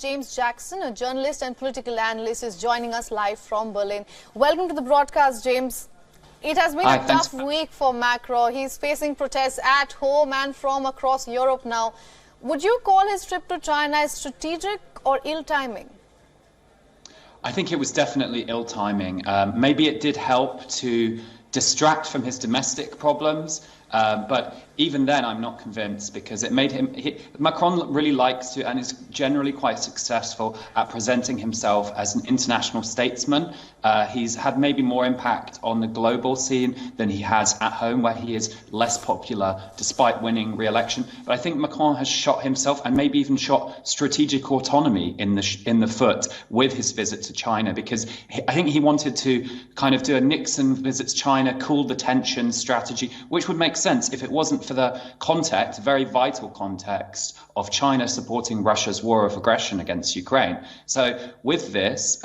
James Jackson, a journalist and political analyst, is joining us live from Berlin. Welcome to the broadcast, James. It has been a tough week for Macron. He's facing protests at home and from across Europe now. Would you call his trip to China as strategic or ill timing? I think it was definitely ill timing. Maybe it did help to distract from his domestic problems, but even then I'm not convinced, because it made him... Macron really likes to, and is generally quite successful at presenting himself as an international statesman. He's had maybe more impact on the global scene than he has at home, where he is less popular despite winning re-election. But I think Macron has shot himself, and maybe even shot strategic autonomy in the foot with his visit to China, because I think he wanted to kind of do a Nixon visits China, cool the tension strategy, which would make sense if it wasn't for the context, very vital context, of China supporting Russia's war of aggression against Ukraine. So with this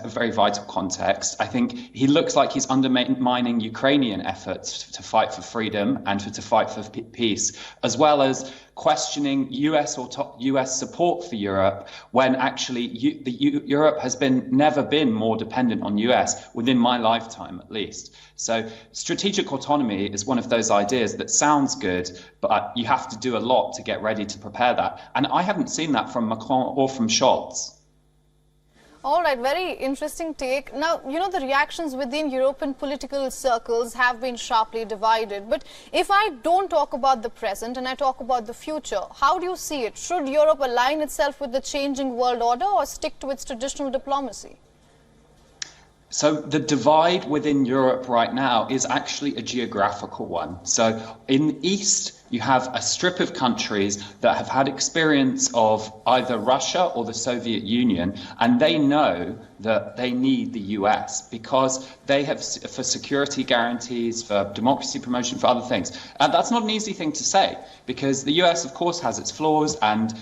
very vital context, I think he looks like he's undermining Ukrainian efforts to fight for freedom and to fight for peace, as well as questioning US support for Europe, when actually Europe has never been more dependent on US, within my lifetime at least. So strategic autonomy is one of those ideas that sounds good, but you have to do a lot to get ready to prepare that. And I haven't seen that from Macron or from Scholz. All right, very interesting take. Now, you know, the reactions within European political circles have been sharply divided. But if I don't talk about the present and I talk about the future, how do you see it? Should Europe align itself with the changing world order or stick to its traditional diplomacy? So the divide within Europe right now is actually a geographical one. So in the East, you have a strip of countries that have had experience of either Russia or the Soviet Union, and they know that they need the US because they have, for security guarantees, for democracy promotion, for other things. And that's not an easy thing to say, because the US, of course, has its flaws, and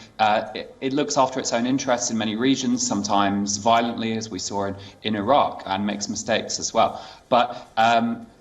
it looks after its own interests in many regions, sometimes violently, as we saw in Iraq, and makes mistakes as well. But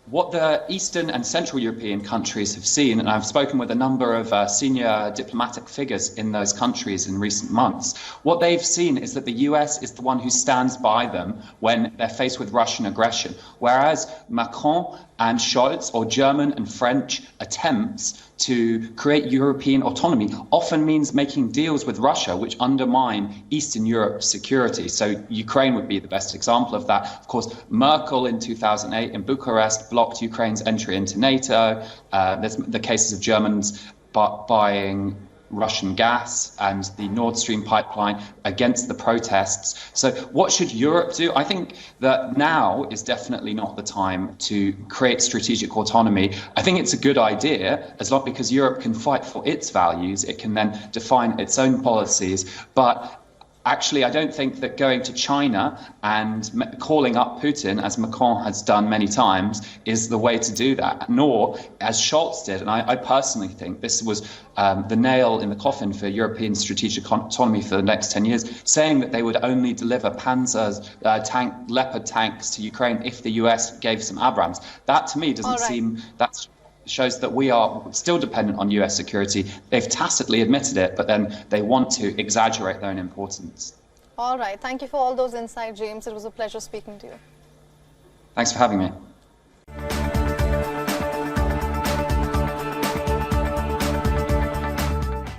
what the Eastern and Central European countries have seen, and I've spoken with a number of senior diplomatic figures in those countries in recent months, what they've seen is that the US is the one who stands by them when they're faced with Russian aggression, whereas Macron and Scholz, or German and French attempts to create European autonomy, often means making deals with Russia which undermine Eastern Europe's security. So Ukraine would be the best example of that. Of course, Merkel in 2008 in Bucharest blocked Ukraine's entry into NATO. There's the cases of Germans buying Russian gas and the Nord Stream pipeline against the protests. So what should Europe do? I think that now is definitely not the time to create strategic autonomy. I think it's a good idea, because Europe can fight for its values. It can then define its own policies. But actually, I don't think that going to China and calling up Putin, as Macron has done many times, is the way to do that, nor as Scholz did. And I personally think this was the nail in the coffin for European strategic autonomy for the next 10 years, saying that they would only deliver Panzers, Leopard tanks to Ukraine if the US gave some Abrams. That, to me, doesn't seem... That's shows that we are still dependent on US security. They've tacitly admitted it, but then they want to exaggerate their own importance. All right. Thank you for all those insights, James. It was a pleasure speaking to you. Thanks for having me.